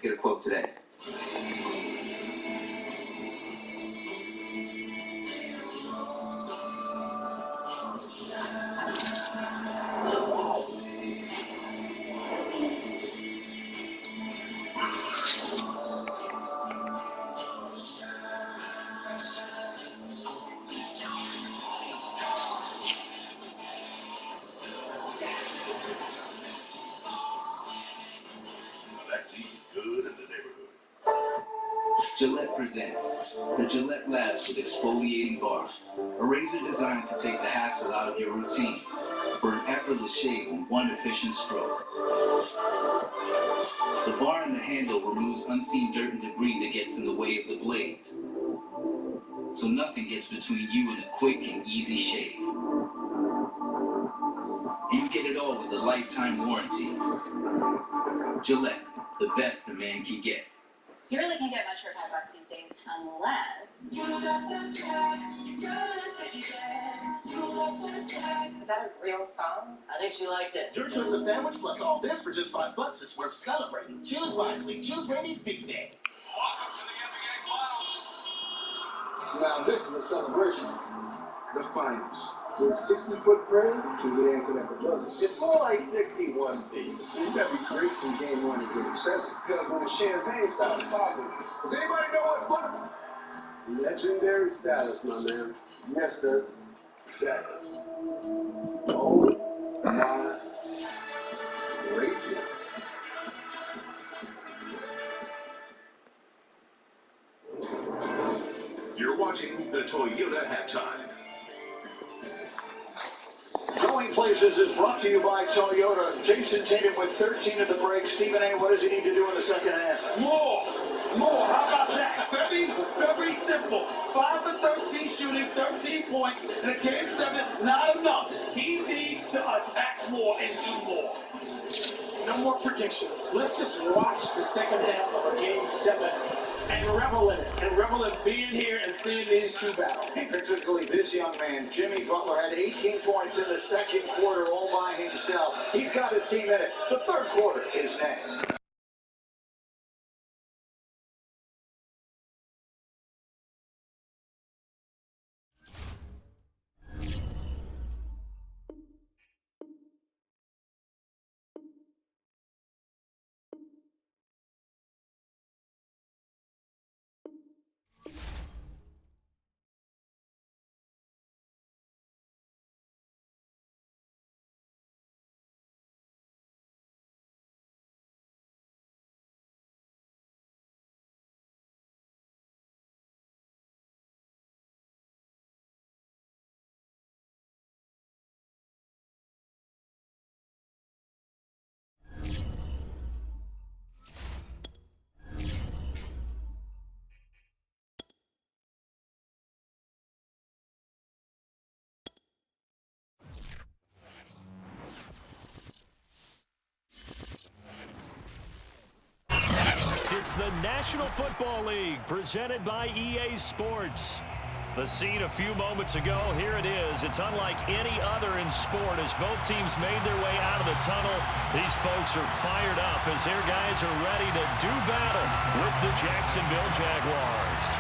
get a quote today. Gillette presents the Gillette Labs with Exfoliating Bar, a razor designed to take the hassle out of your routine for an effortless shave in one efficient stroke. The bar and the handle removes unseen dirt and debris that gets in the way of the blades, so nothing gets between you and a quick and easy shave. And you get it all with a lifetime warranty. Gillette, the best a man can get. You really can't get much for $5 these days, unless... Is that a real song? I think she liked it. Your choice of sandwich plus all this for just $5. It's worth celebrating. Choose wisely. Choose Randy's Big Day. Welcome to the NBA Finals. Now this is a celebration. The finals. With 60-foot prayer, can we answer at the buzzer? It's more like 61 feet. You better be great from game 1 to game 7. Because when the champagne stops popping, does anybody know what's what? Legendary status, my man. Yes, sir. Exactly. Oh my greatness. You're watching the Toyota Halftime. Going Places is brought to you by Toyota. Jason Tatum with 13 at the break. Stephen A., what does he need to do in the second half? More. How about that? Very simple. 5 for 13 shooting, 13 points. In a game 7, not enough. He needs to attack more and do more. No more predictions. Let's just watch the second half of a game 7 and revel in it. And revel in being here and seeing these two battle. Particularly this young man, Jimmy Butler, had 18 points in the second quarter all by himself. He's got his team in it. The third quarter is next. It's the National Football League presented by EA Sports. The scene a few moments ago, here it is. It's unlike any other in sport as both teams made their way out of the tunnel. These folks are fired up as their guys are ready to do battle with the Jacksonville Jaguars.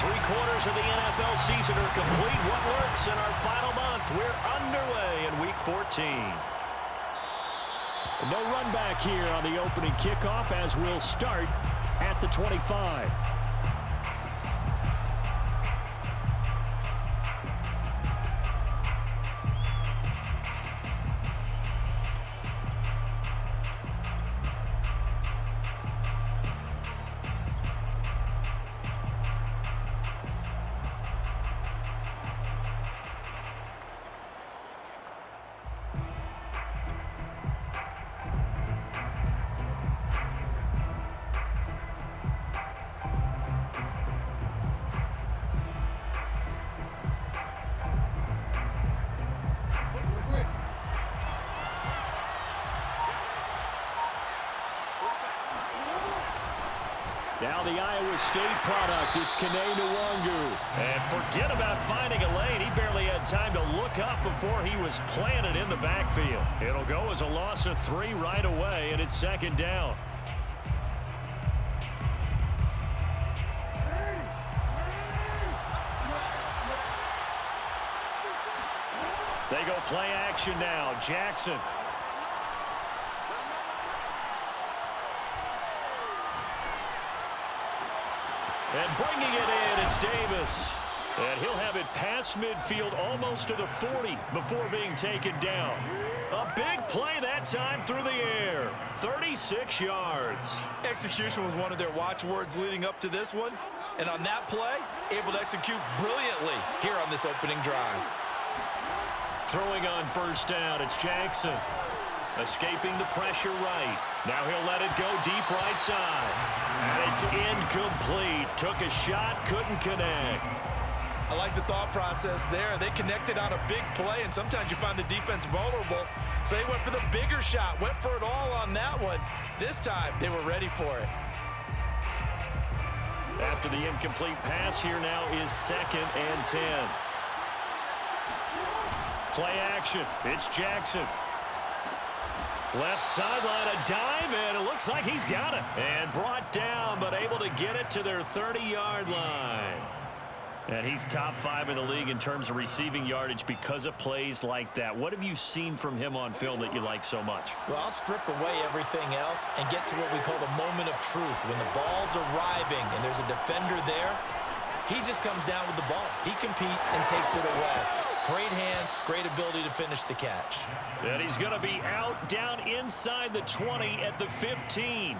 3 quarters of the NFL season are complete. What works in our final month? We're underway in Week 14. No run back here on the opening kickoff as we'll start at the 25. Now the Iowa State product, it's Kene Nwangu. And forget about finding a lane. He barely had time to look up before he was planted in the backfield. It'll go as a loss of 3 right away, and it's second down. They go play action now. Jackson. And bringing it in, it's Davis. And he'll have it past midfield almost to the 40 before being taken down. A big play that time through the air. 36 yards. Execution was one of their watchwords leading up to this one. And on that play, able to execute brilliantly here on this opening drive. Throwing on first down, it's Jackson. Escaping the pressure right. Now he'll let it go deep right side. And it's incomplete. Took a shot, couldn't connect. I like the thought process there. They connected on a big play, and sometimes you find the defense vulnerable. So they went for the bigger shot, went for it all on that one. This time, they were ready for it. After the incomplete pass, here now is 2nd and 10. Play action. It's Jackson. Left sideline, a dive, and it looks like he's got it. And brought down, but able to get it to their 30-yard line. And he's top 5 in the league in terms of receiving yardage because of plays like that. What have you seen from him on film that you like so much? Well, I'll strip away everything else and get to what we call the moment of truth. When the ball's arriving and there's a defender there, he just comes down with the ball. He competes and takes it away. Great hands, great ability to finish the catch. And he's going to be out down inside the 20 at the 15.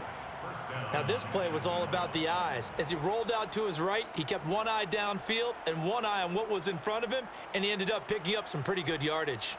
Now this play was all about the eyes. As he rolled out to his right, he kept one eye downfield and one eye on what was in front of him, and he ended up picking up some pretty good yardage.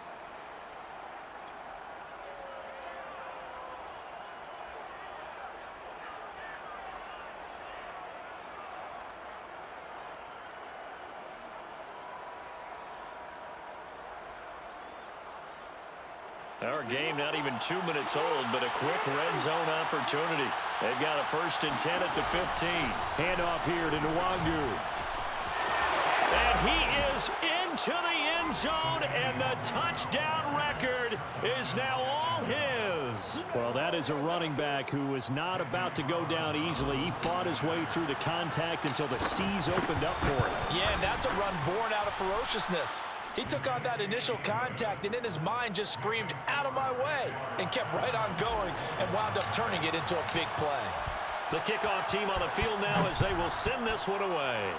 Our game not even 2 minutes old, but a quick red zone opportunity. They've got a 1st and 10 at the 15. Handoff here to Nwangu. And he is into the end zone, and the touchdown record is now all his. Well, that is a running back who was not about to go down easily. He fought his way through the contact until the seas opened up for him. Yeah, and that's a run born out of ferociousness. He took on that initial contact and in his mind just screamed, "Out of my way," and kept right on going and wound up turning it into a big play. The kickoff team on the field now as they will send this one away.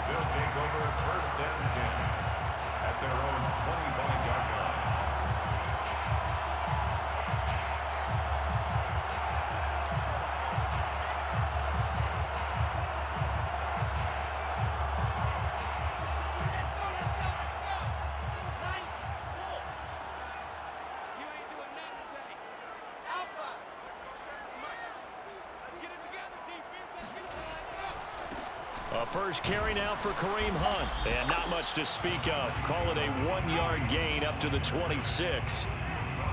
They'll take over 1st and 10 at their own 25-yard line. A first carry now for Kareem Hunt. And not much to speak of. Call it a 1-yard gain up to the 26.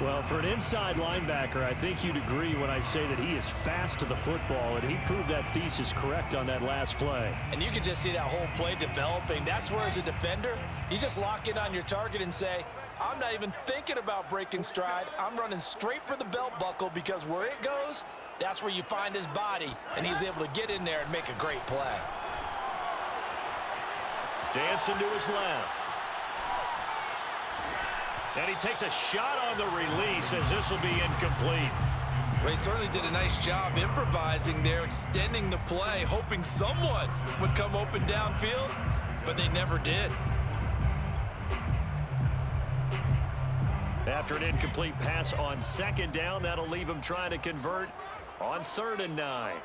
Well, for an inside linebacker, I think you'd agree when I say that he is fast to the football, and he proved that thesis correct on that last play. And you can just see that whole play developing. That's where, as a defender, you just lock in on your target and say, I'm not even thinking about breaking stride. I'm running straight for the belt buckle, because where it goes, that's where you find his body. And he was able to get in there and make a great play. Dancing to his left. And he takes a shot on the release as this will be incomplete. Well, he certainly did a nice job improvising there, extending the play, hoping someone would come open downfield, but they never did. After an incomplete pass on 2nd down, that'll leave him trying to convert on 3rd and 9.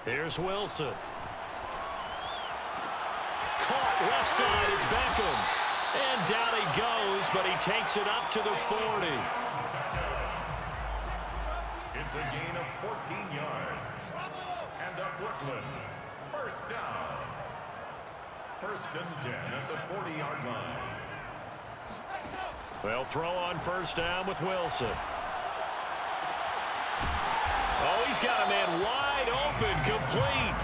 Here's Wilson. Caught left side, it's Beckham. And down he goes, but he takes it up to the 40. It's a gain of 14 yards. And a Brooklyn 1st down. 1st and 10 at the 40-yard line. They'll throw on 1st down with Wilson. Oh, he's got a man wide open, complete.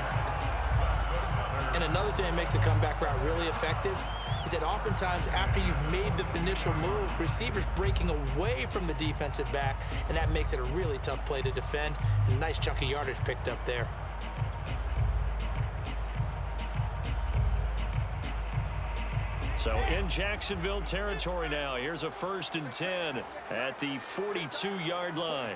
And another thing that makes a comeback route really effective is that oftentimes after you've made the initial move, receivers breaking away from the defensive back, and that makes it a really tough play to defend. And a nice chunk of yardage picked up there. So in Jacksonville territory now, here's a 1st and 10 at the 42-yard line.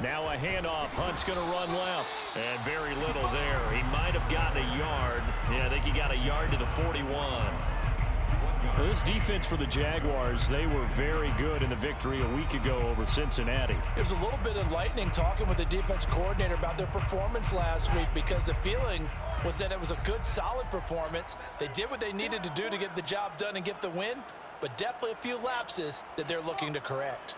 Now a handoff. Hunt's going to run left. And very little there. He might have gotten a yard. Yeah, I think he got a yard to the 41. Well, this defense for the Jaguars, they were very good in the victory a week ago over Cincinnati. It was a little bit enlightening talking with the defense coordinator about their performance last week, because the feeling was that it was a good, solid performance. They did what they needed to do to get the job done and get the win, but definitely a few lapses that they're looking to correct.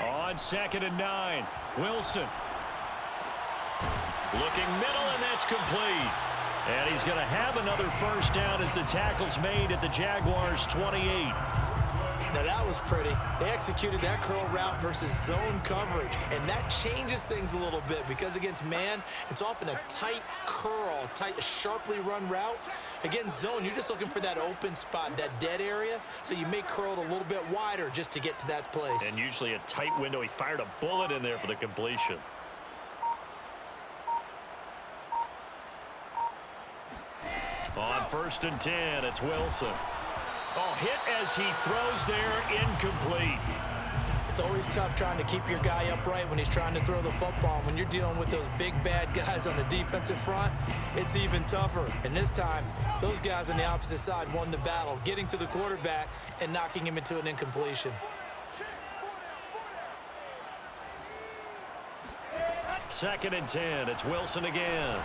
On 2nd and 9, Wilson. Looking middle, and that's complete. And he's going to have another first down as the tackle's made at the Jaguars' 28. Now that was pretty. They executed that curl route versus zone coverage, and that changes things a little bit because against man, it's often a tight curl, tight, sharply run route. Against zone, you're just looking for that open spot, that dead area, so you may curl it a little bit wider just to get to that place. And usually a tight window. He fired a bullet in there for the completion. On 1st and 10, it's Wilson. Oh, hit as he throws there, incomplete. It's always tough trying to keep your guy upright when he's trying to throw the football. When you're dealing with those big, bad guys on the defensive front, it's even tougher. And this time, those guys on the opposite side won the battle, getting to the quarterback and knocking him into an incompletion. 2nd and 10, it's Wilson again.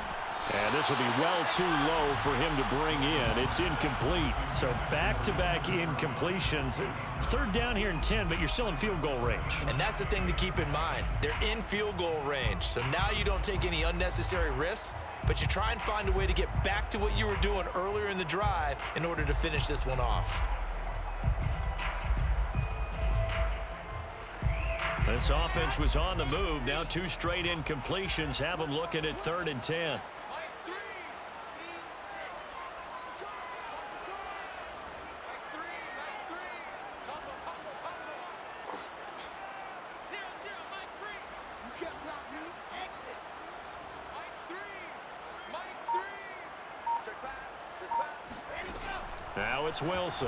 And this will be well too low for him to bring in. It's incomplete. So back-to-back incompletions. 3rd down here and 10, but you're still in field goal range. And that's the thing to keep in mind. They're in field goal range. So now you don't take any unnecessary risks, but you try and find a way to get back to what you were doing earlier in the drive in order to finish this one off. This offense was on the move. Now 2 straight incompletions have them looking at 3rd and 10. Now it's Wilson.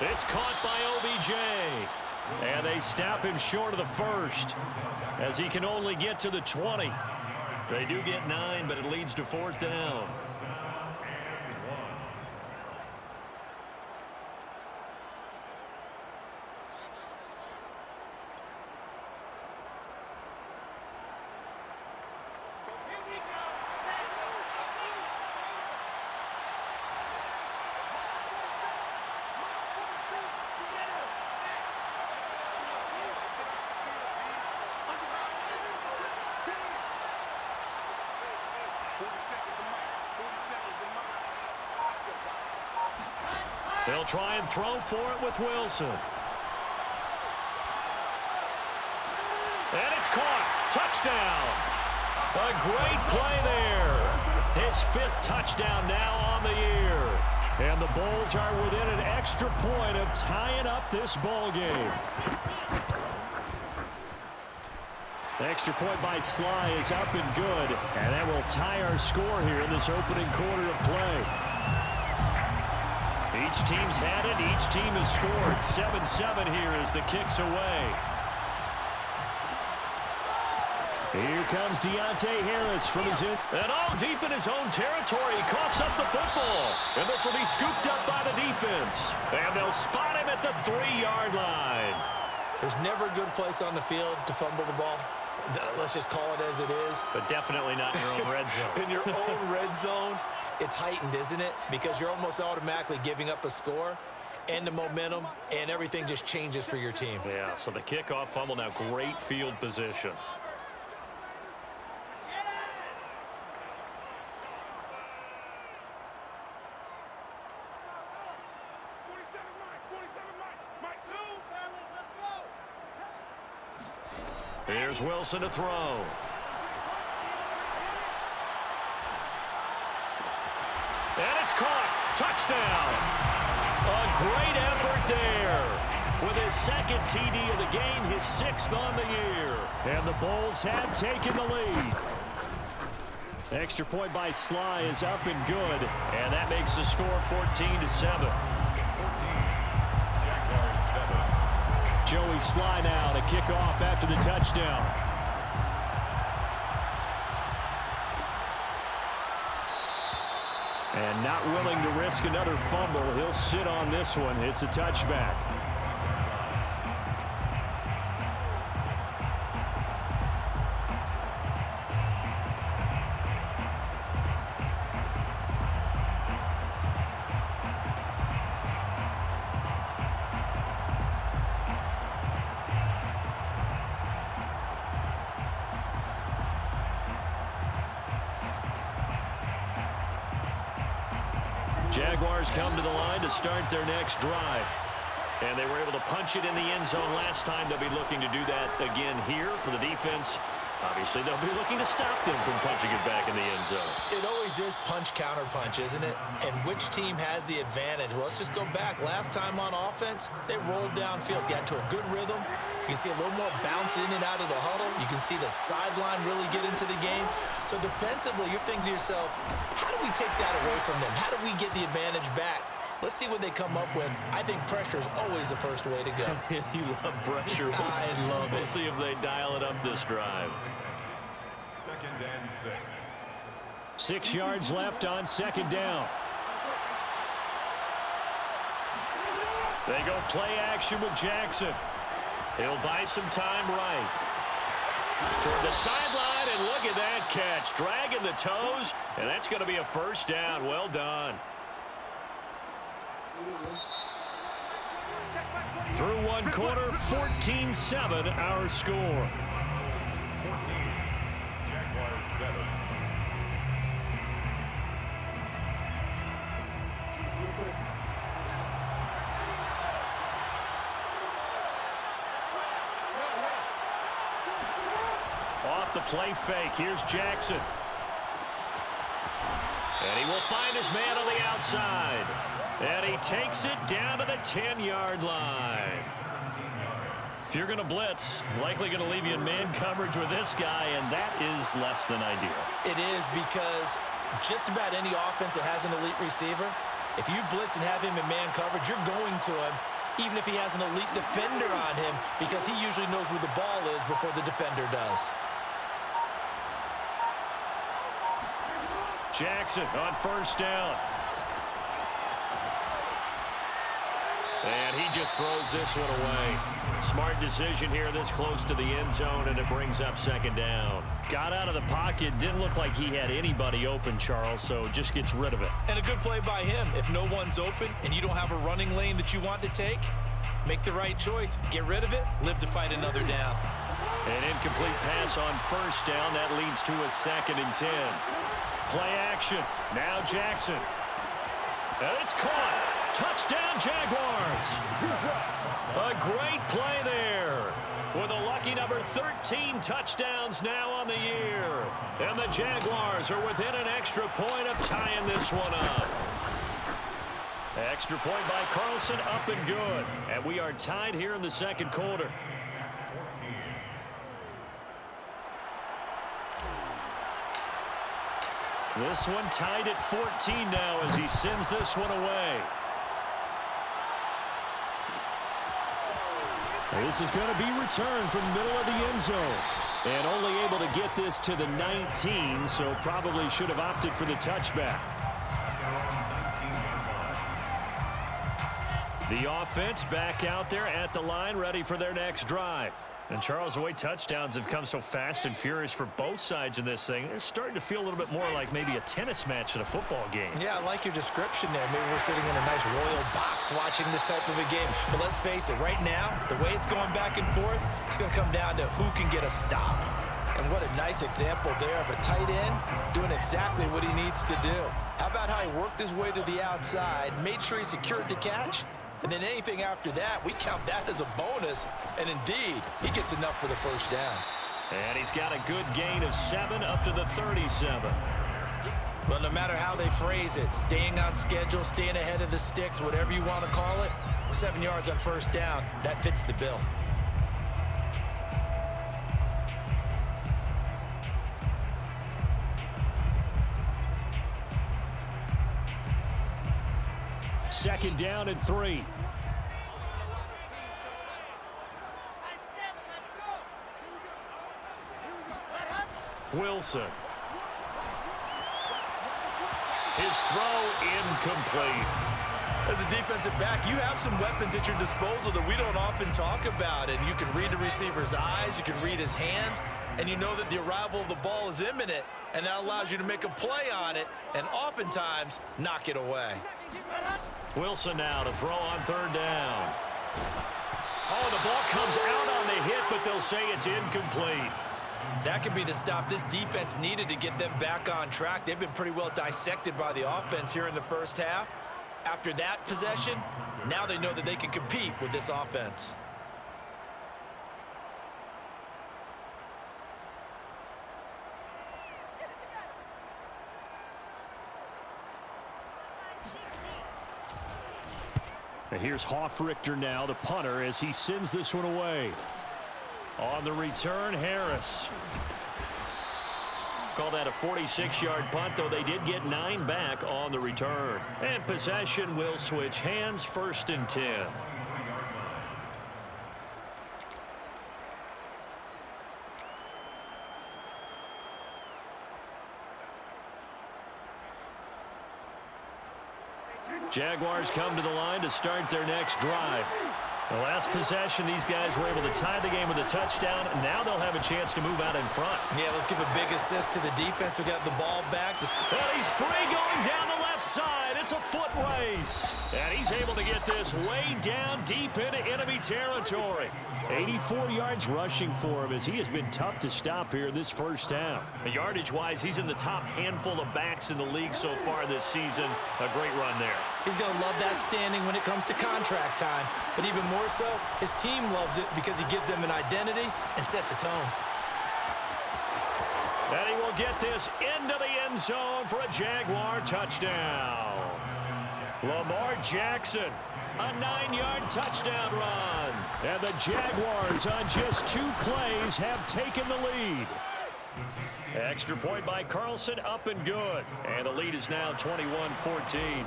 It's caught by OBJ. And they stop him short of the 1st as he can only get to the 20. They do get 9, but it leads to 4th down. They'll try and throw for it with Wilson. And it's caught. Touchdown. A great play there. His 5th touchdown now on the year. And the Bulls are within an extra point of tying up this ball game. The extra point by Sly is up and good. And that will tie our score here in this opening quarter of play. Each team's had it. Each team has scored. 7-7 here as the kick's away. Here comes Deontay Harris from his in. And all deep in his own territory. He coughs up the football. And this will be scooped up by the defense. And they'll spot him at the 3-yard line. There's never a good place on the field to fumble the ball. Let's just call it as it is. But definitely not in your own red zone. In your own red zone, it's heightened, isn't it? Because you're almost automatically giving up a score. and the momentum, and everything just changes for your team. Yeah, so the kickoff fumble, now great field position. Here's Wilson to throw. And it's caught. Touchdown. A great effort there. With his second TD of the game, his 6th on the year. And the Bulls have taken the lead. Extra point by Sly is up and good. And that makes the score 14-7. Joey Sly now to kick off after the touchdown. And not willing to risk another fumble. He'll sit on this one. It's a touchback. Jaguars come to the line to start their next drive. And they were able to punch it in the end zone last time. They'll be looking to do that again here for the defense. Obviously, they'll be looking to stop them from punching it back in the end zone. It always is punch, counter punch, isn't it? And which team has the advantage? Well, let's just go back. Last time on offense, they rolled downfield, got into a good rhythm. You can see a little more bounce in and out of the huddle. You can see the sideline really get into the game. So defensively, you're thinking to yourself, how do we take that away from them? How do we get the advantage back? Let's see what they come up with. I think pressure is always the first way to go. You love pressure. I love it. We'll see if they dial it up this drive. 2nd and 6. 6 yards left on 2nd down. They go play action with Jackson. He'll buy some time right. Toward the sideline, and look at that catch. Dragging the toes, and that's going to be a 1st down. Well done. Through one quarter, 14-7 our score. 14. Jaguars 7. Off the play fake. Here's Jackson. And he will find his man on the outside. And he takes it down to the 10-yard line. If you're going to blitz, likely going to leave you in man coverage with this guy, and that is less than ideal. It is, because just about any offense that has an elite receiver, if you blitz and have him in man coverage, you're going to him, even if he has an elite defender on him, because he usually knows where the ball is before the defender does. Jackson on 1st down. And he just throws this one away. Smart decision here this close to the end zone, and it brings up 2nd down. Got out of the pocket. Didn't look like he had anybody open, Charles, so just gets rid of it. And a good play by him. If no one's open and you don't have a running lane that you want to take, make the right choice. Get rid of it. Live to fight another down. An incomplete pass on 1st down. That leads to a 2nd and 10. Play action. Now Jackson. And it's caught. Touchdown, Jaguars. A great play there. With a lucky number 13 touchdowns now on the year. And the Jaguars are within an extra point of tying this one up. Extra point by Carlson, up and good. And we are tied here in the 2nd quarter. This one tied at 14 now as he sends this one away. This is going to be returned from the middle of the end zone. And only able to get this to the 19, so probably should have opted for the touchback. The offense back out there at the line, ready for their next drive. And Charles, the way touchdowns have come so fast and furious for both sides in this thing, it's starting to feel a little bit more like maybe a tennis match in a football game. Yeah, I like your description there. Maybe we're sitting in a nice royal box watching this type of a game. But let's face it, right now, the way it's going back and forth, it's going to come down to who can get a stop. And what a nice example there of a tight end doing exactly what he needs to do. How about how he worked his way to the outside, made sure he secured the catch, and then anything after that, we count that as a bonus. And indeed, he gets enough for the first down. And he's got a good gain of 7 up to the 37. Well, no matter how they phrase it, staying on schedule, staying ahead of the sticks, whatever you want to call it, 7 yards on first down, that fits the bill. Second down and 3. Wilson. His throw incomplete. As a defensive back, you have some weapons at your disposal that we don't often talk about. And you can read the receiver's eyes, you can read his hands, and you know that the arrival of the ball is imminent, and that allows you to make a play on it and oftentimes knock it away. Wilson now to throw on third down. Oh, the ball comes out on the hit, but they'll say it's incomplete. That could be the stop this defense needed to get them back on track. They've been pretty well dissected by the offense here in the first half. After that possession, now they know that they can compete with this offense. And here's Hoffrichter now, the punter, as he sends this one away. On the return, Harris. Call that a 46-yard punt, though they did get 9 back on the return. And possession will switch hands, 1st and 10. Jaguars come to the line to start their next drive. The last possession, these guys were able to tie the game with a touchdown. Now they'll have a chance to move out in front. Yeah, let's give a big assist to the defense who got the ball back. And he's free going down the left side. It's a foot race. And he's able to get this way down deep into enemy territory. 84 yards rushing for him as he has been tough to stop here this first half. Yardage-wise, he's in the top handful of backs in the league so far this season. A great run there. He's going to love that standing when it comes to contract time. But even more so, his team loves it because he gives them an identity and sets a tone. And he will get this into the end zone for a Jaguar touchdown. Lamar Jackson, a 9-yard touchdown run. And the Jaguars on just 2 plays have taken the lead. Extra point by Carlson, up and good. And the lead is now 21-14.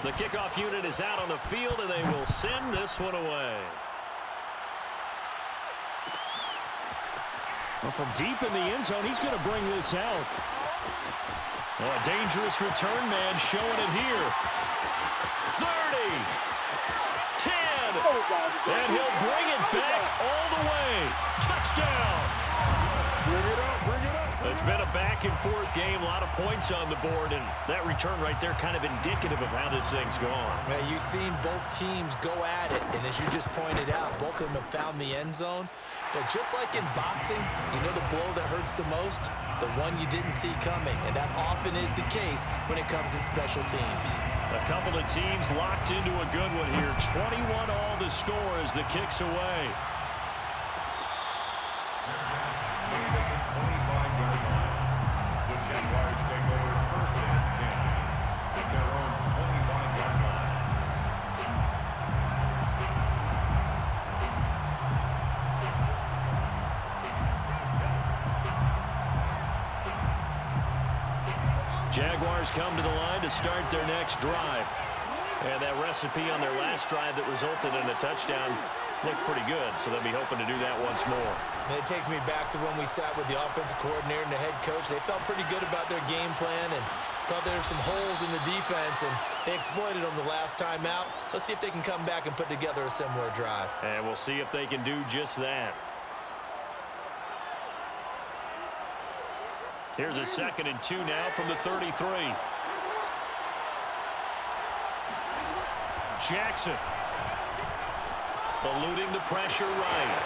The kickoff unit is out on the field, and they will send this one away. Well, from deep in the end zone, he's going to bring this out. Oh, a dangerous return man showing it here. 30, 10, and he'll bring it back all the way. Touchdown. Bring it up, bring it up. It's been a back-and-forth game, a lot of points on the board, and that return right there kind of indicative of how this thing's gone. Yeah, you've seen both teams go at it, and as you just pointed out, both of them have found the end zone. But just like in boxing, you know the blow that hurts the most? The one you didn't see coming, and that often is the case when it comes in special teams. A couple of teams locked into a good one here. 21 all the score as the kick's away. The Jaguars take over 1st and 10 at their own 25-yard line. Jaguars come to the line to start their next drive. And that recipe on their last drive that resulted in a touchdown looked pretty good, so they'll be hoping to do that once more. And it takes me back to when we sat with the offensive coordinator and the head coach. They felt pretty good about their game plan, and Thought there were some holes in the defense, and they exploited them the last time out. Let's see if they can come back and put together a similar drive. And we'll see if they can do just that. Here's a 2nd and 2 now from the 33. Jackson. Eluding the pressure right.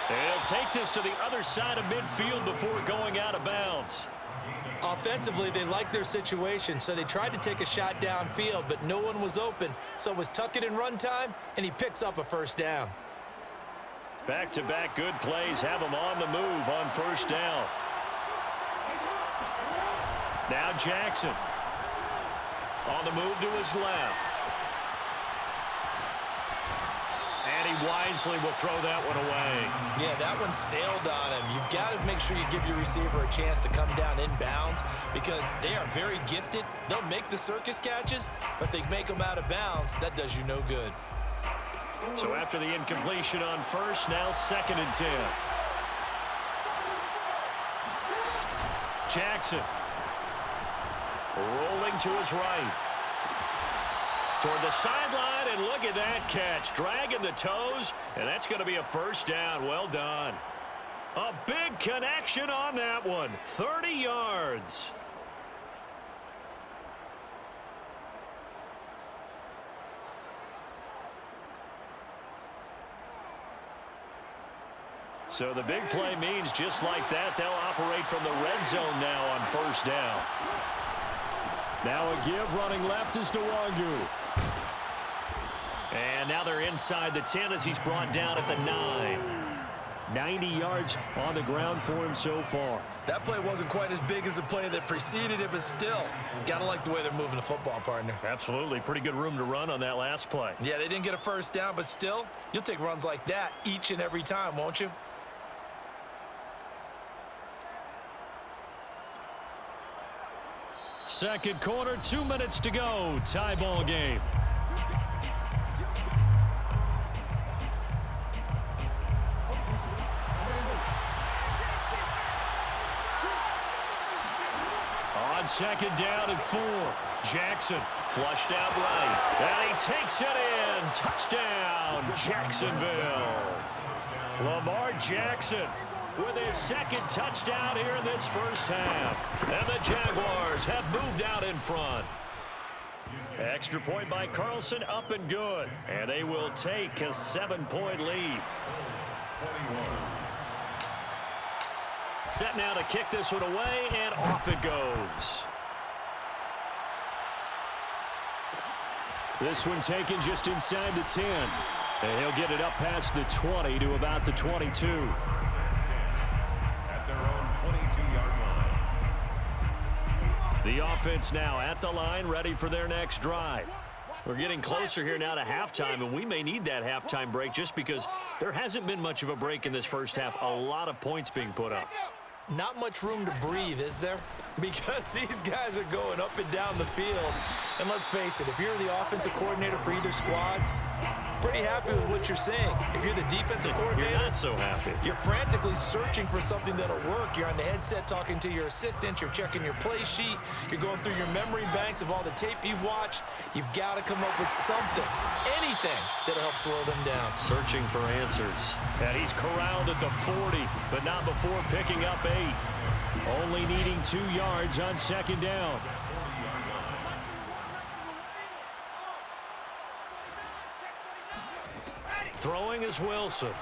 They'll take this to the other side of midfield before going out of bounds. Offensively, they liked their situation, so they tried to take a shot downfield, but no one was open. So it was tuck it and run time, and he picks up a first down. Back-to-back good plays have him on the move on first down. Now Jackson. On the move to his left. And he wisely will throw that one away. Yeah, that one sailed on him. You've got to make sure you give your receiver a chance to come down inbounds because they are very gifted. They'll make the circus catches, but they make them out of bounds. That does you no good. So after the incompletion on first, now 2nd and 10. Jackson. Rolling to his right. Toward the sideline, and look at that catch. Dragging the toes, and that's going to be a first down. Well done. A big connection on that one. 30 yards. So the big play means just like that, they'll operate from the red zone now on first down. Now a give running left is Nwangu. And now they're inside the 10 as he's brought down at the 9. 90 yards on the ground for him so far. That play wasn't quite as big as the play that preceded it, but still, gotta like the way they're moving the football, partner. Absolutely. Pretty good room to run on that last play. Yeah, they didn't get a first down, but still, you'll take runs like that each and every time, won't you? Second quarter, 2 minutes to go. Tie ball game. On second down and 4. Jackson flushed out right. And he takes it in. Touchdown, Jacksonville. Lamar Jackson with his 2nd touchdown here in this first half. And the Jaguars have moved out in front. Extra point by Carlson, up and good. And they will take a 7-point lead. Set now to kick this one away, and off it goes. This one taken just inside the 10. And he'll get it up past the 20 to about the 22. The offense now at the line, ready for their next drive. We're getting closer here now to halftime, and we may need that halftime break just because there hasn't been much of a break in this first half. A lot of points being put up. Not much room to breathe, is there? Because these guys are going up and down the field. And let's face it, if you're the offensive coordinator for either squad, pretty happy with what you're saying. If you're the defensive coordinator, you're not so happy. You're frantically searching for something that'll work. You're on the headset talking to your assistant. You're checking your play sheet. You're going through your memory banks of all the tape you've watched. You've got to come up with something, anything that'll help slow them down. Searching for answers. And he's corralled at the 40, but not before picking up 8. Only needing 2 yards on second down. Throwing is Wilson.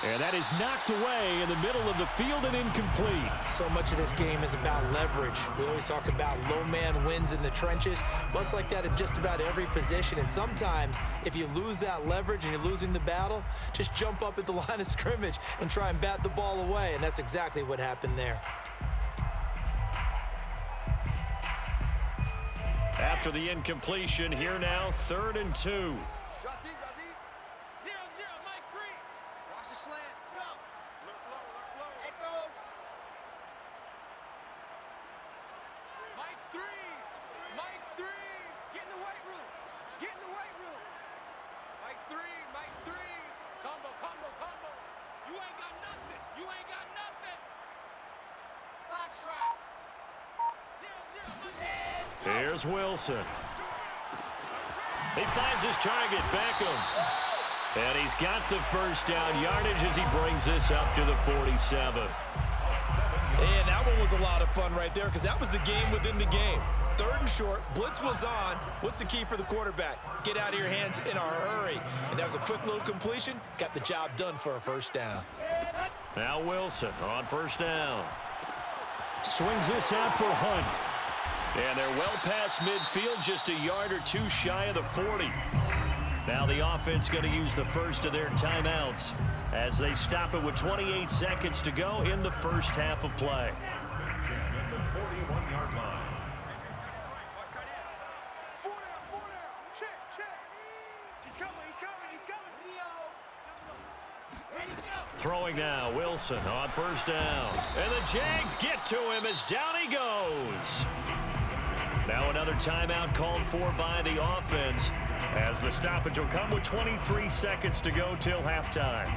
And that is knocked away in the middle of the field and incomplete. So much of this game is about leverage. We always talk about low man wins in the trenches. Well, it's like that in just about every position. And sometimes, if you lose that leverage and you're losing the battle, just jump up at the line of scrimmage and try and bat the ball away. And that's exactly what happened there. After the incompletion, here now, 3rd and 2. Drop deep, 0-0, Mike free. Watch the slant. Go. Look low. Echo. Mike 3. Get in the weight room. Mike 3. Combo. You ain't got nothing. 5 Here's Wilson. He finds his target, Beckham. And he's got the first down yardage as he brings this up to the 47. And that one was a lot of fun right there because that was the game within the game. 3rd and short, blitz was on. What's the key for the quarterback? Get out of your hands in a hurry. And that was a quick little completion. Got the job done for a first down. Now Wilson on first down. Swings this out for Hunt. And they're well past midfield, just a yard or two shy of the 40. Now the offense going to use the first of their timeouts as they stop it with 28 seconds to go in the first half of play. At the 41-yard line. Throwing now, Wilson on first down. And the Jags get to him as down he goes. Now another timeout called for by the offense as the stoppage will come with 23 seconds to go till halftime.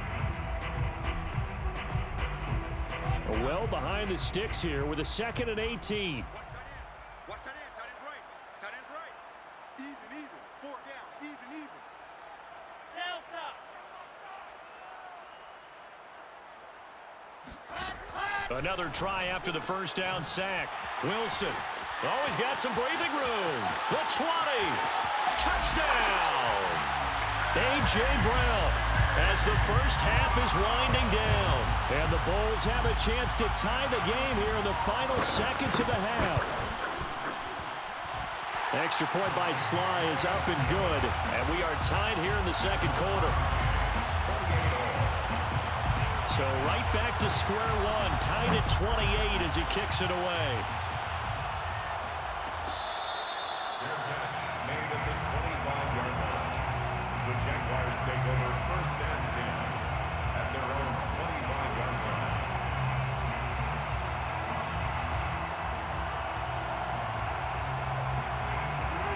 Well behind the sticks here with a 2nd and 18. Watch tight end. Tight end's right. Tight end's right. Even. 4 down. Even. Delta. Another try after the first down sack. Wilson. Oh, he's got some breathing room. The 20. Touchdown. A.J. Brown as the first half is winding down. And the Bulls have a chance to tie the game here in the final seconds of the half. Extra point by Sly is up and good. And we are tied here in the second quarter. So right back to square one, tied at 28 as he kicks it away. Fair catch made at the 25-yard line. The Jaguars take over 1st and 10 at their own 25-yard line.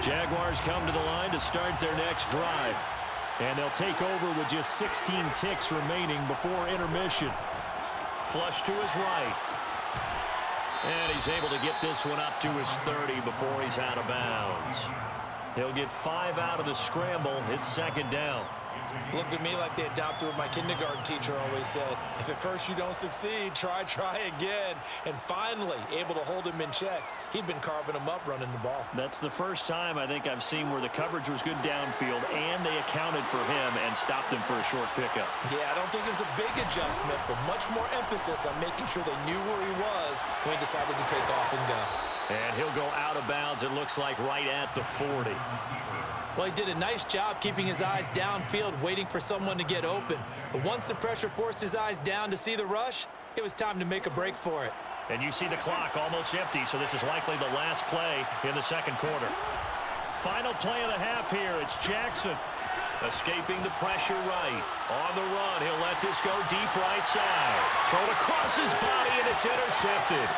Jaguars come to the line to start their next drive. And they'll take over with just 16 ticks remaining before intermission. Flush to his right. And he's able to get this one up to his 30 before he's out of bounds. He'll get 5 out of the scramble. It's 2nd down. Looked to me like they adopted what my kindergarten teacher always said. If at first you don't succeed, try again. And finally, able to hold him in check. He'd been carving him up running the ball. That's the first time I think I've seen where the coverage was good downfield and they accounted for him and stopped him for a short pickup. Yeah, I don't think it was a big adjustment, but much more emphasis on making sure they knew where he was when he decided to take off and go. And he'll go out of bounds, it looks like, right at the 40. Well, he did a nice job keeping his eyes downfield, waiting for someone to get open. But once the pressure forced his eyes down to see the rush, it was time to make a break for it. And you see the clock almost empty, so this is likely the last play in the second quarter. Final play of the half here. It's Jackson escaping the pressure right. On the run, he'll let this go deep right side. Thrown across his body, and it's intercepted.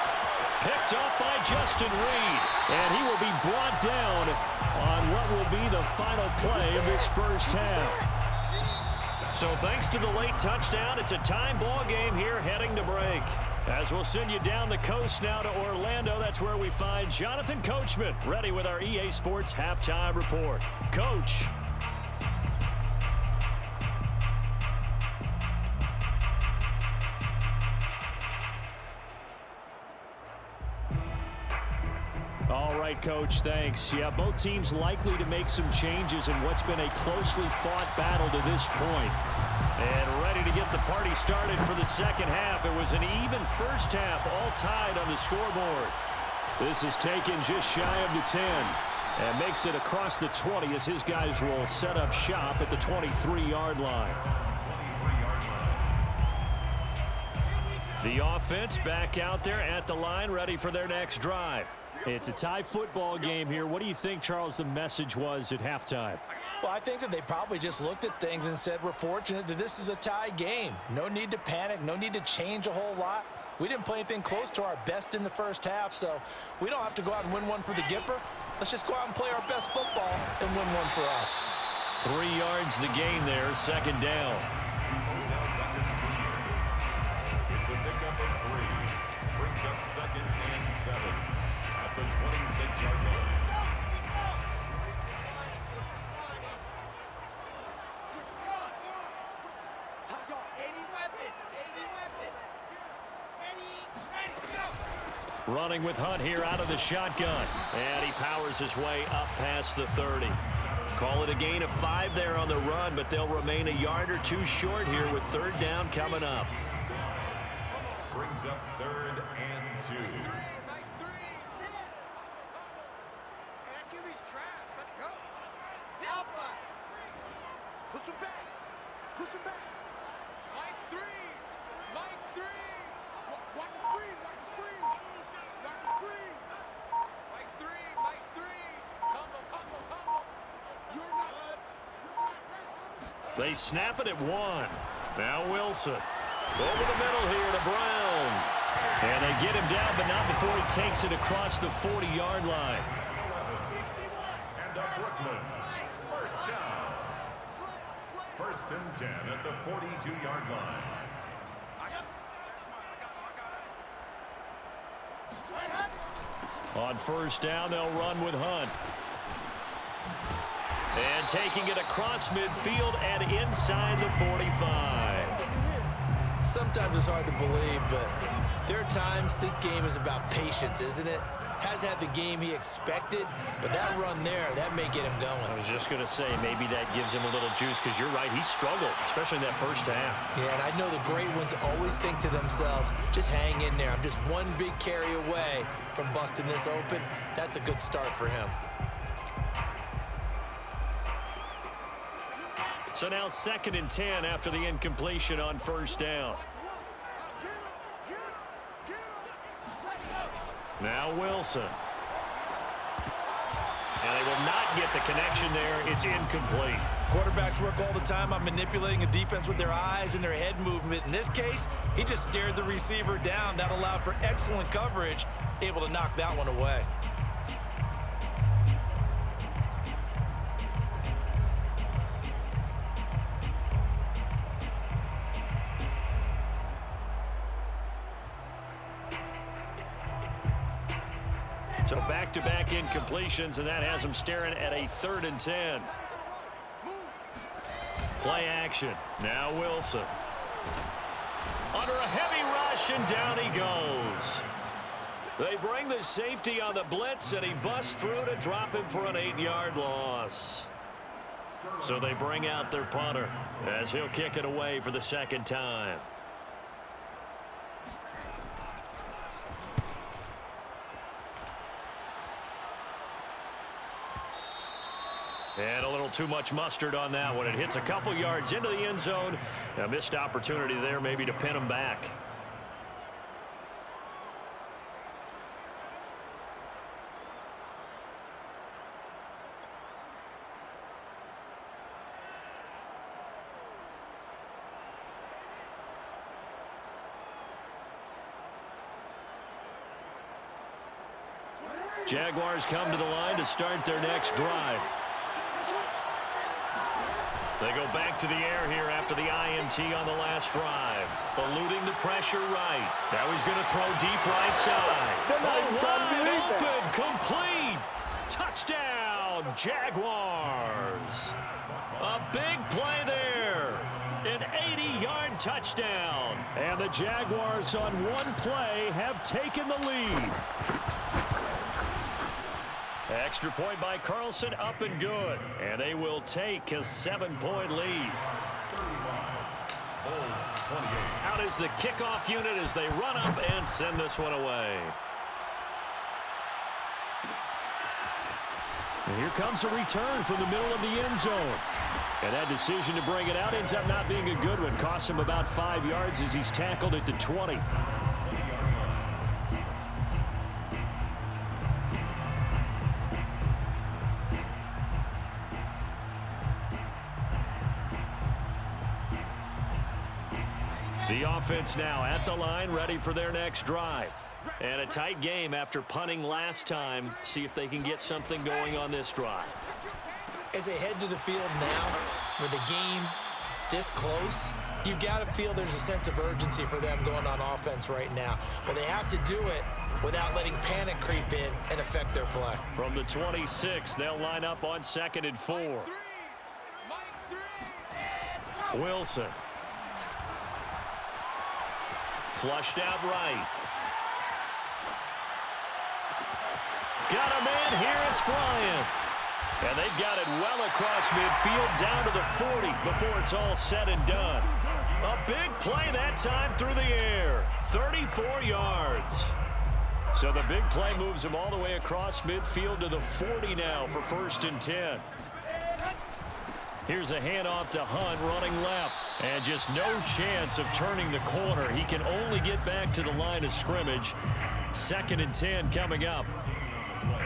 Picked up by Justin Reed, and he will be brought down on what will be the final play of this first half. So thanks to the late touchdown, it's a time ball game here heading to break. As we'll send you down the coast now to Orlando, that's where we find Jonathan Coachman ready with our EA Sports Halftime Report. Coach. All right, Coach, thanks. Yeah, both teams likely to make some changes in what's been a closely fought battle to this point. And ready to get the party started for the second half. It was an even first half, all tied on the scoreboard. This is taken just shy of the 10 and makes it across the 20 as his guys will set up shop at the 23-yard line. The offense back out there at the line, ready for their next drive. It's a tie football game here. What do you think, Charles, the message was at halftime? Well, I think that they probably just looked at things and said, we're fortunate that this is a tie game. No need to panic, no need to change a whole lot. We didn't play anything close to our best in the first half, so we don't have to go out and win one for the Gipper. Let's just go out and play our best football and win one for us. 3 yards the gain there, second down. It's a pickup of 3. Brings up 2nd and 7 at the 26-yard line. Running with Hunt here out of the shotgun. And he powers his way up past the 30. Call it a gain of 5 there on the run, but they'll remain a yard or two short here with third down coming up. Brings up 3rd and 2. Push him back. Push him back. Mike 3. Mike 3. Watch the screen. Watch the screen. Watch the screen. Mike 3. Mike 3. Combo. You're not ready. They snap it at 1. Now Wilson. Over the middle here to Brown. And they get him down, but not before he takes it across the 40-yard line. And up Brooklyn. First down. 1st and 10 at the 42-yard line. On first down, they'll run with Hunt. And taking it across midfield and inside the 45. Sometimes it's hard to believe, but there are times this game is about patience, isn't it? Has had the game he expected, but that run there, that may get him going. I was just going to say, maybe that gives him a little juice, because you're right, he struggled, especially in that first half. Yeah, and I know the great ones always think to themselves, just hang in there. I'm just one big carry away from busting this open. That's a good start for him. So now 2nd and 10 after the incompletion on first down. Now Wilson. And they will not get the connection there. It's incomplete. Quarterbacks work all the time on manipulating a defense with their eyes and their head movement. In this case, he just stared the receiver down. That allowed for excellent coverage, able to knock that one away. So back-to-back incompletions, and that has him staring at a 3rd and 10. Play action. Now Wilson. Under a heavy rush, and down he goes. They bring the safety on the blitz, and he busts through to drop him for an 8-yard loss. So they bring out their punter as he'll kick it away for the 2nd time. And a little too much mustard on that one. It hits a couple yards into the end zone. A missed opportunity there maybe to pin him back. Jaguars come to the line to start their next drive. They go back to the air here after the INT on the last drive. Eluding the pressure right. Now he's going to throw deep right side. Wide open, complete. Touchdown, Jaguars. A big play there. An 80-yard touchdown. And the Jaguars on one play have taken the lead. Extra point by Carlson, up and good. And they will take a 7-point lead. Out is the kickoff unit as they run up and send this one away. And here comes a return from the middle of the end zone. And that decision to bring it out ends up not being a good one. Costs him about 5 yards as he's tackled at the 20. The offense now at the line, ready for their next drive. And a tight game after punting last time. See if they can get something going on this drive. As they head to the field now, with the game this close, you've got to feel there's a sense of urgency for them going on offense right now. But they have to do it without letting panic creep in and affect their play. From the 26, they'll line up on 2nd and 4. Wilson. Flushed out right. Got a man here. It's Bryant. And they've got it well across midfield down to the 40 before it's all said and done. A big play that time through the air. 34 yards. So the big play moves him all the way across midfield to the 40 now for 1st and 10. Here's a handoff to Hunt running left. And just no chance of turning the corner. He can only get back to the line of scrimmage. 2nd and 10 coming up.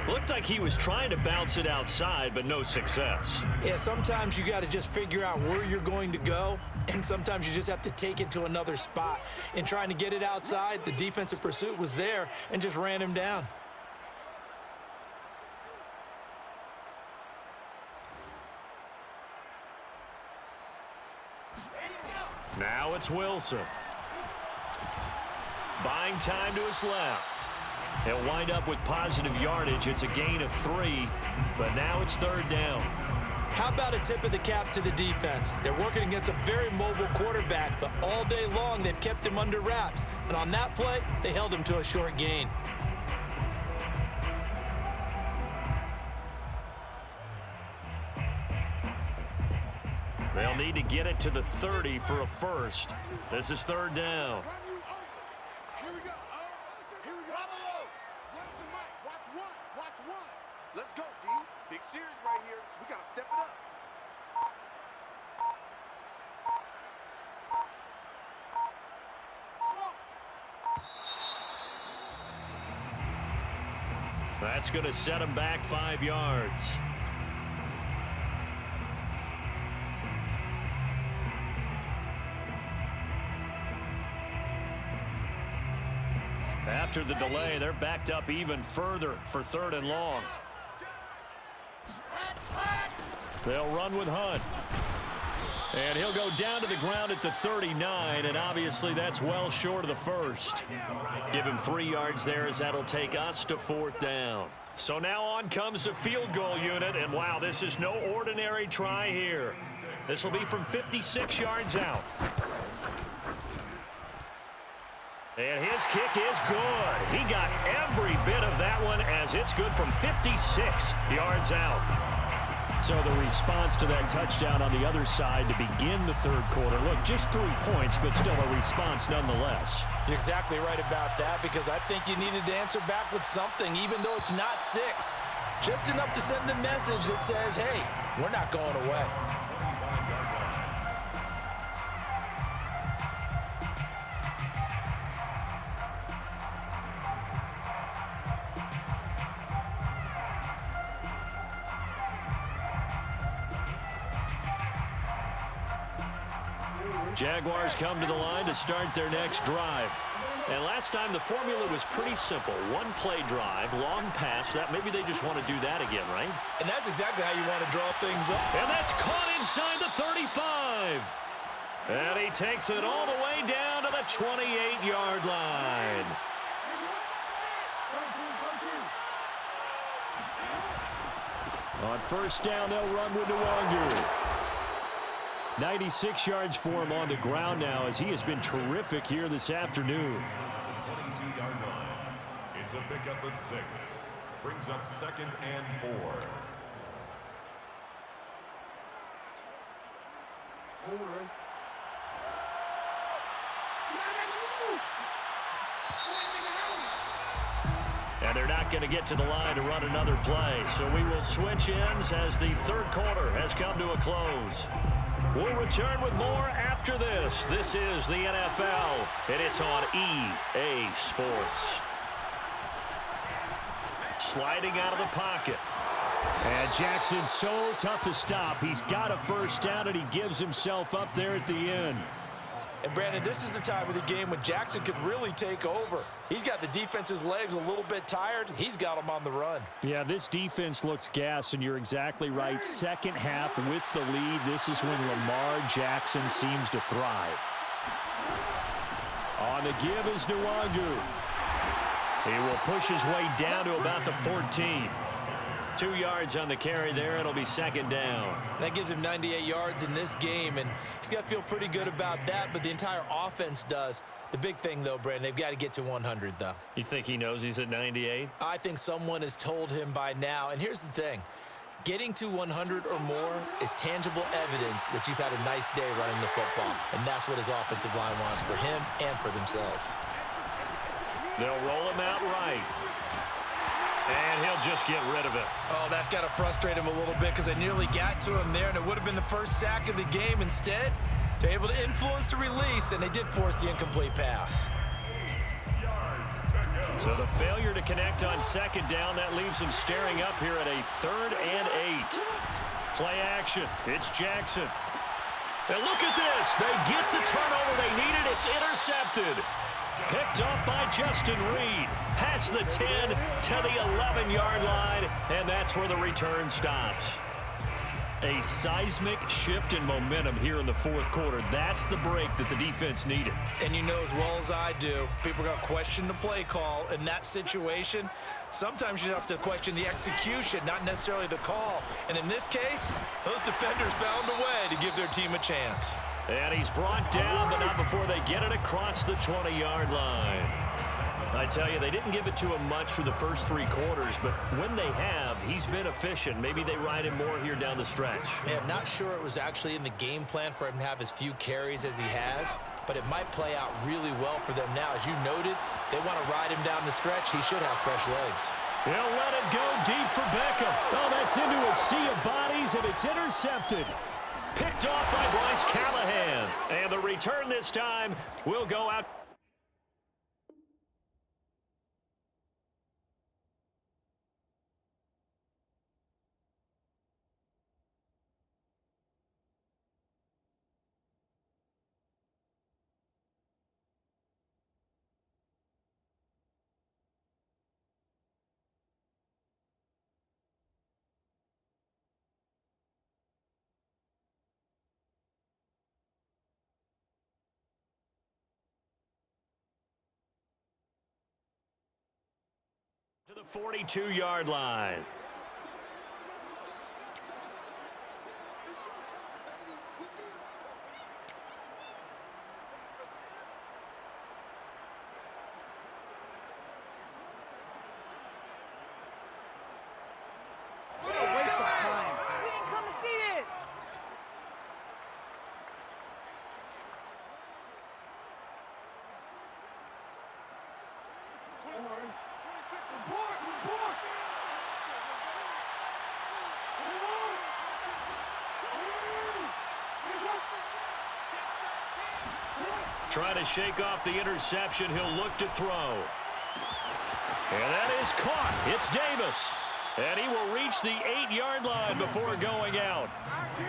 Looked like he was trying to bounce it outside, but no success. Yeah, sometimes you got to just figure out where you're going to go, and sometimes you just have to take it to another spot. In trying to get it outside, the defensive pursuit was there and just ran him down. Now it's Wilson. Buying time to his left. He'll wind up with positive yardage. It's a gain of 3, but now it's 3rd down. How about a tip of the cap to the defense? They're working against a very mobile quarterback, but all day long they've kept him under wraps. And on that play, they held him to a short gain. They'll need to get it to the 30 for a first. This is 3rd down. Here we go. Here we go. Watch the mic. Watch one. Watch one. Let's go, D. Big series right here. So we got to step it up. That's going to set him back 5 yards. After the delay, they're backed up even further for 3rd and long. They'll run with Hunt. And he'll go down to the ground at the 39, and obviously that's well short of the first. Give him 3 yards there as that'll take us to 4th down. So now on comes the field goal unit, and wow, this is no ordinary try here. This will be from 56 yards out. And his kick is good. He got every bit of that one as it's good from 56 yards out. So the response to that touchdown on the other side to begin the 3rd quarter. Look, just 3 points, but still a response nonetheless. You're exactly right about that, because I think you needed to answer back with something, even though it's not 6. Just enough to send a message that says, hey, we're not going away. Jaguars come to the line to start their next drive. And last time the formula was pretty simple. 1-play drive, long pass. That maybe they just want to do that again, right? And that's exactly how you want to draw things up. And that's caught inside the 35. And he takes it all the way down to the 28-yard line. On 1st down, they'll run with Nwangu. 96 yards for him on the ground now as he has been terrific here this afternoon. 22-yard line. It's a pickup of 6. Brings up 2nd and 4. And they're not going to get to the line to run another play. So we will switch ends as the 3rd quarter has come to a close. We'll return with more after this. This is the NFL, and it's on EA Sports. Sliding out of the pocket. And Jackson's so tough to stop. He's got a 1st down, and he gives himself up there at the end. And, Brandon, this is the time of the game when Jackson could really take over. He's got the defense's legs a little bit tired. He's got them on the run. Yeah, this defense looks gassed, and you're exactly right. 2nd half with the lead. This is when Lamar Jackson seems to thrive. On the give is Nwangu. He will push his way down to about the 14. 2 yards on the carry there. It'll be 2nd down. That gives him 98 yards in this game, and he's got to feel pretty good about that, but the entire offense does. The big thing, though, Brandon, they've got to get to 100, though. You think he knows he's at 98? I think someone has told him by now. And here's the thing. Getting to 100 or more is tangible evidence that you've had a nice day running the football. And that's what his offensive line wants for him and for themselves. They'll roll him out right. And he'll just get rid of it. Oh, that's got to frustrate him a little bit because they nearly got to him there, and it would have been the first sack of the game. Instead, they're able to influence the release, and they did force the incomplete pass. So the failure to connect on second down, that leaves them staring up here at a 3rd and 8. Play action. It's Jackson. And look at this. They get the turnover they needed. It's intercepted. Picked up by Justin Reed. Past the 10 to the 11-yard line, and that's where the return stops. A seismic shift in momentum here in the 4th quarter. That's the break that the defense needed. And you know as well as I do, people are going to question the play call in that situation. Sometimes you have to question the execution, not necessarily the call. And in this case, those defenders found a way to give their team a chance. And he's brought down, but not before they get it across the 20-yard line. I tell you, they didn't give it to him much for the first 3 quarters, but when they have, he's been efficient. Maybe they ride him more here down the stretch. Yeah, I'm not sure it was actually in the game plan for him to have as few carries as he has, but it might play out really well for them now. As you noted, they want to ride him down the stretch. He should have fresh legs. He'll let it go deep for Beckham. Oh, that's into a sea of bodies, and it's intercepted. Picked off by Bryce Callahan. And the return this time will go out. To the 42-yard line. What a waste of time. We didn't come to see this. Trying to shake off the interception. He'll look to throw. And that is caught. It's Davis. And he will reach the 8-yard line before going out.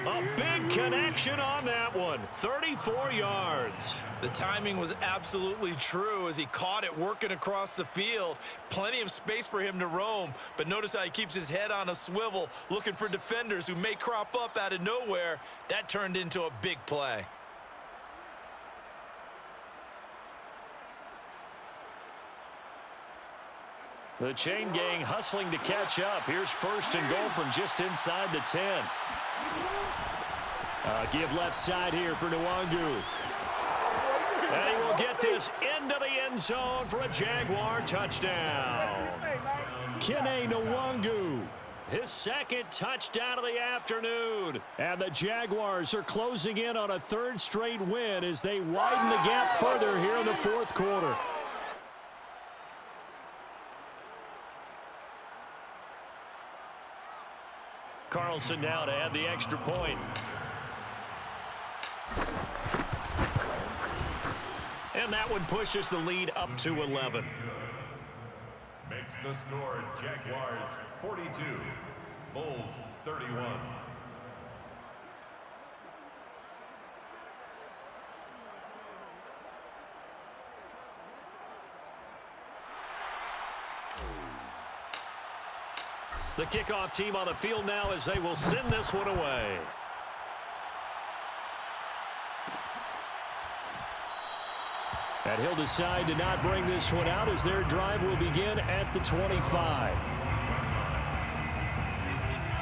A big connection on that one. 34 yards. The timing was absolutely true as he caught it working across the field. Plenty of space for him to roam. But notice how he keeps his head on a swivel, looking for defenders who may crop up out of nowhere. That turned into a big play. The chain gang hustling to catch up. Here's 1st and goal from just inside the 10. Give left side here for Nwangu. And he will get this into the end zone for a Jaguar touchdown. Kene Nwangu, his 2nd touchdown of the afternoon. And the Jaguars are closing in on a 3rd straight win as they widen the gap further here in the 4th quarter. Carlson now to add the extra point. And that one pushes the lead up to 11. Makes the score Jaguars 42, Bulls 31. The kickoff team on the field now as they will send this one away. And he'll decide to not bring this one out as their drive will begin at the 25.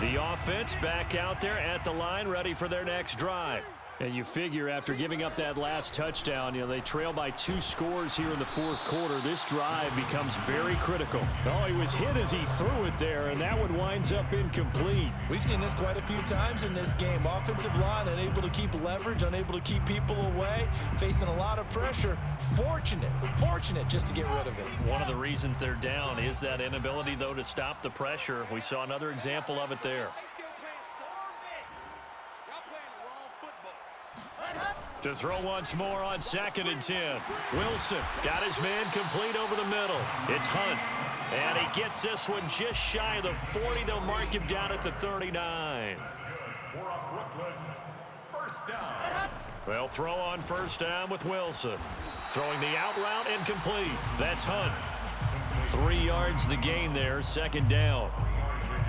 The offense back out there at the line ready for their next drive. And you figure after giving up that last touchdown, they trail by 2 scores here in the fourth quarter. This drive becomes very critical. Oh, he was hit as he threw it there, and that one winds up incomplete. We've seen this quite a few times in this game. Offensive line unable to keep leverage, unable to keep people away, facing a lot of pressure. Fortunate just to get rid of it. One of the reasons they're down is that inability, though, to stop the pressure. We saw another example of it there. To throw once more on 2nd and 10. Wilson got his man complete over the middle. It's Hunt. And he gets this one just shy of the 40. They'll mark him down at the 39. For a Brooklyn first down. They'll throw on first down with Wilson. Throwing the out route incomplete. That's Hunt. 3 yards the gain there, 2nd down.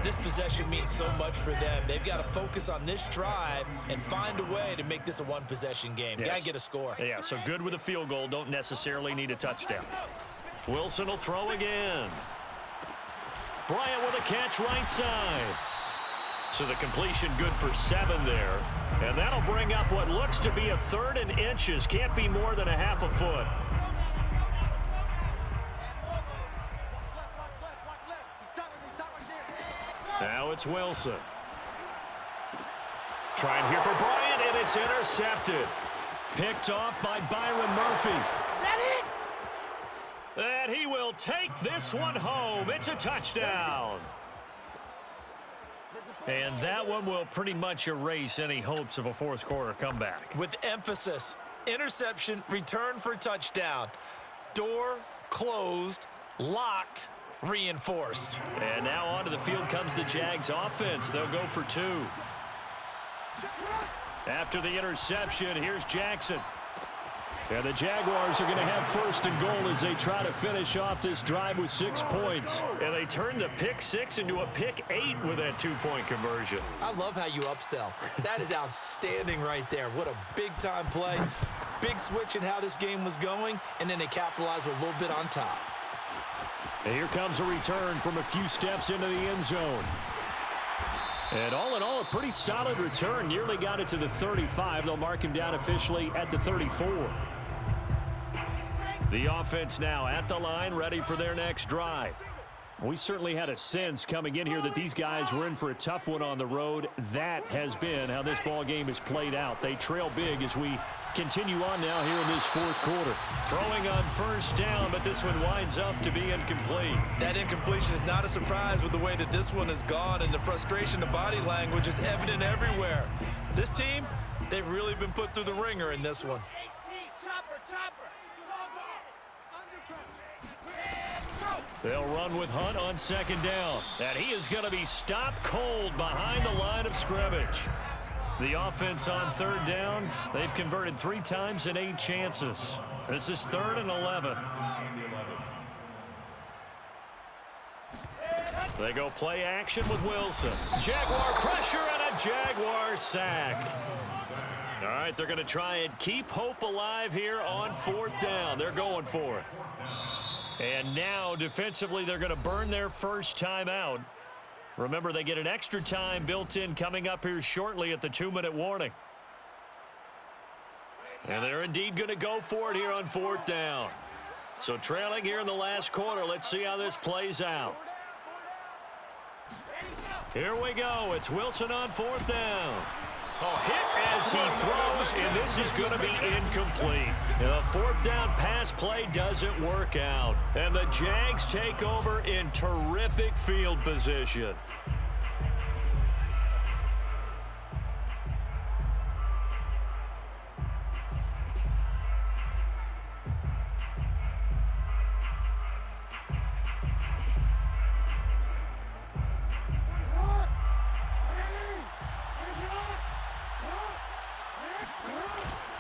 This possession means so much for them. They've got to focus on this drive and find a way to make this a one-possession game. Yes. Got to get a score. Yeah, so good with a field goal. Don't necessarily need a touchdown. Wilson will throw again. Bryant with a catch right side. So the completion good for 7 there. And that'll bring up what looks to be a 3rd and inches. Can't be more than a half a foot. Now it's Wilson. Trying here for Bryant, and it's intercepted. Picked off by Byron Murphy. And he will take this one home. It's a touchdown. And that one will pretty much erase any hopes of a fourth quarter comeback. With emphasis, interception, return for touchdown. Door closed, locked, reinforced. And now onto the field comes the Jags offense. They'll go for 2. After the interception, here's Jackson. And the Jaguars are going to have 1st and goal as they try to finish off this drive with 6 points. And they turn the pick 6 into a pick 8 with that 2-point conversion. I love how you upsell. That is outstanding right there. What a big-time play. Big switch in how this game was going, and then they capitalized with a little bit on top. And here comes a return from a few steps into the end zone. And all in all, a pretty solid return. Nearly got it to the 35. They'll mark him down officially at the 34. The offense now at the line, ready for their next drive. We certainly had a sense coming in here that these guys were in for a tough one on the road. That has been how this ball game has played out. They trail big as we continue on now here in this fourth quarter. Throwing on first down, but this one winds up to be incomplete. That incompletion is not a surprise with the way that this one has gone, and the frustration, the body language is evident everywhere. This team, they've really been put through the ringer in this one. They'll run with Hunt on 2nd down. And he is going to be stopped cold behind the line of scrimmage. The offense on 3rd down, they've converted 3 times in 8 chances. This is 3rd and 11. They go play action with Wilson. Jaguar pressure and a Jaguar sack. All right, they're going to try and keep hope alive here on 4th down. They're going for it. And now, defensively, they're going to burn their first timeout. Remember, they get an extra time built in coming up here shortly at the 2-minute warning. And they're indeed going to go for it here on 4th down. So trailing here in the last quarter. Let's see how this plays out. Here we go. It's Wilson on 4th down. Oh, hit as he throws, and this is going to be incomplete. And the 4th down pass play doesn't work out. And the Jags take over in terrific field position.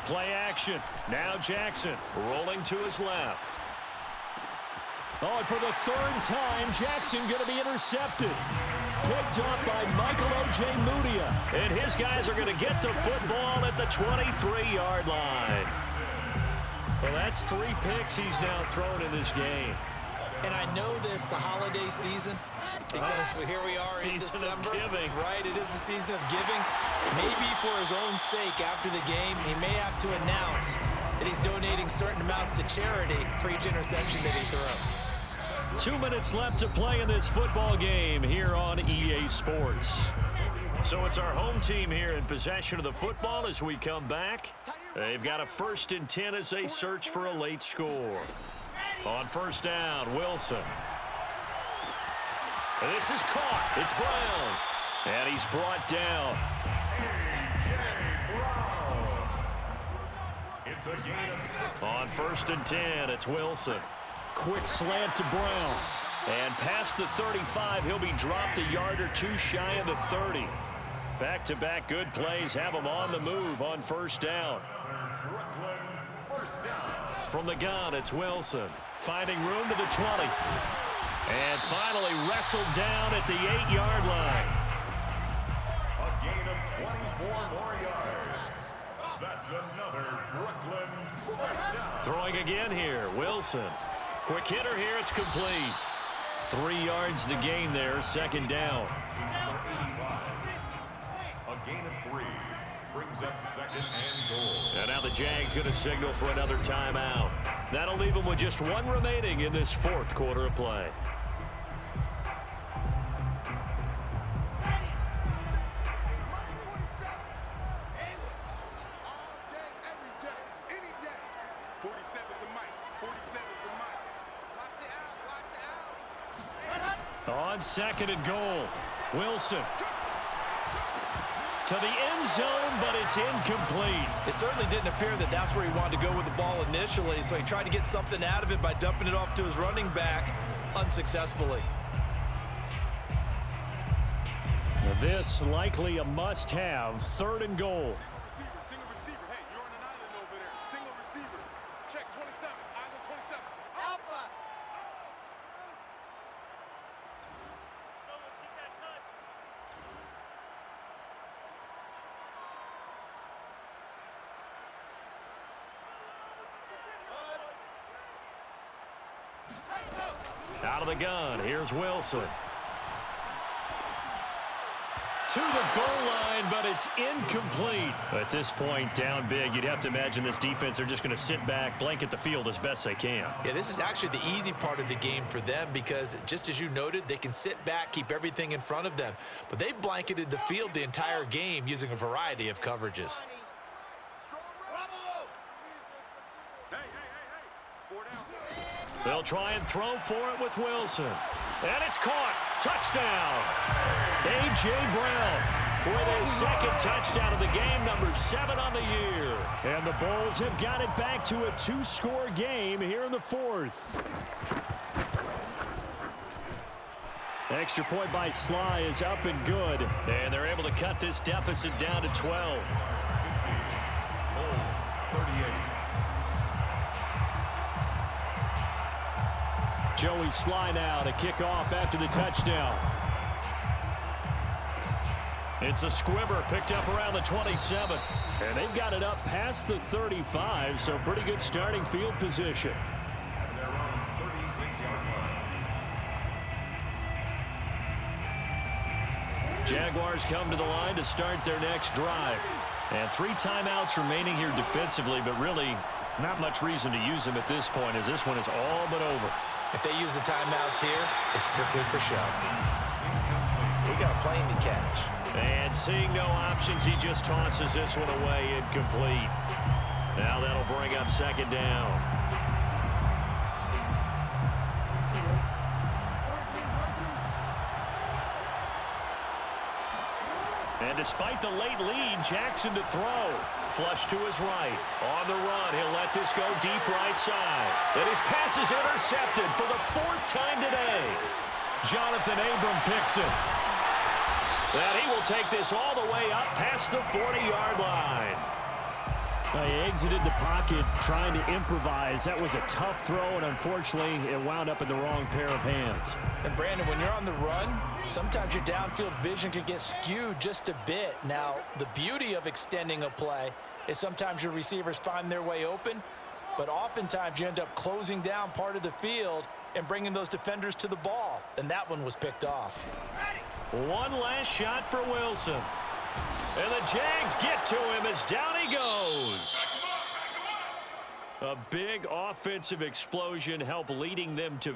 Play action. Now Jackson rolling to his left. Oh, and for the 3rd time, Jackson going to be intercepted. Picked up by Michael O.J. Mudia. And his guys are going to get the football at the 23-yard line. Well, that's 3 picks he's now thrown in this game. And I know this, the holiday season, because here we are in December. Right, it is the season of giving. Maybe for his own sake, after the game, he may have to announce that he's donating certain amounts to charity for each interception that he threw. 2 minutes left to play in this football game here on EA Sports. So it's our home team here in possession of the football as we come back. They've got a 1st and 10 as they search for a late score. On 1st down, Wilson. This is caught. It's Brown. And he's brought down. It's a gain of 6. On 1st and 10, it's Wilson. Quick slant to Brown. And past the 35, he'll be dropped a yard or 2 shy of the 30. Back-to-back good plays have him on the move on 1st down. From the gun, it's Wilson. Finding room to the 20. And finally wrestled down at the 8-yard line. A gain of 24 more yards. That's another Brooklyn 1st down. Throwing again here, Wilson. Quick hitter here, it's complete. 3 yards the gain there, 2nd down. A gain of 3 brings up 2nd and goal. And now the Jags going to signal for another timeout. That'll leave them with just 1 remaining in this 4th quarter of play. On 2nd and goal, Wilson. To the end zone, but it's incomplete. It certainly didn't appear that that's where he wanted to go with the ball initially, so he tried to get something out of it by dumping it off to his running back unsuccessfully. This likely a must-have, 3rd and goal. Single receiver. Hey, you're on an island over there. Single receiver. Check 27. Eyes on 27. Alpha. Let's get that touch. Out of the gun, here's Wilson. To the goal line, but it's incomplete. At this point, down big, you'd have to imagine this defense are just going to sit back, blanket the field as best they can. Yeah, this is actually the easy part of the game for them because, just as you noted, they can sit back, keep everything in front of them. But they've blanketed the field the entire game using a variety of coverages. They'll try and throw for it with Wilson. And it's caught. Touchdown. A.J. Brown with his 2nd touchdown of the game, number 7 on the year. And the Bulls have got it back to a 2-score game here in the 4th. Extra point by Sly is up and good. And they're able to cut this deficit down to 12. Bulls 38. Joey Sly now to kick off after the touchdown. It's a squibber picked up around the 27. And they've got it up past the 35, so pretty good starting field position. And they're on 36-yard line. Jaguars come to the line to start their next drive. And 3 timeouts remaining here defensively, but really not much reason to use them at this point as this one is all but over. If they use the timeouts here, it's strictly for show. We got a plane to catch. And seeing no options, he just tosses this one away incomplete. Now that'll bring up 2nd down. And despite the late lead, Jackson to throw. Flush to his right. On the run, he'll let this go deep right side. And his pass is intercepted for the 4th time today. Jonathan Abram picks it. And he will take this all the way up past the 40-yard line. He exited the pocket trying to improvise. That was a tough throw, and unfortunately, it wound up in the wrong pair of hands. And Brandon, when you're on the run, sometimes your downfield vision can get skewed just a bit. Now, the beauty of extending a play is sometimes your receivers find their way open, but oftentimes you end up closing down part of the field and bringing those defenders to the ball, and that one was picked off. One last shot for Wilson. And the Jags get to him as down he goes. A big offensive explosion helped leading them to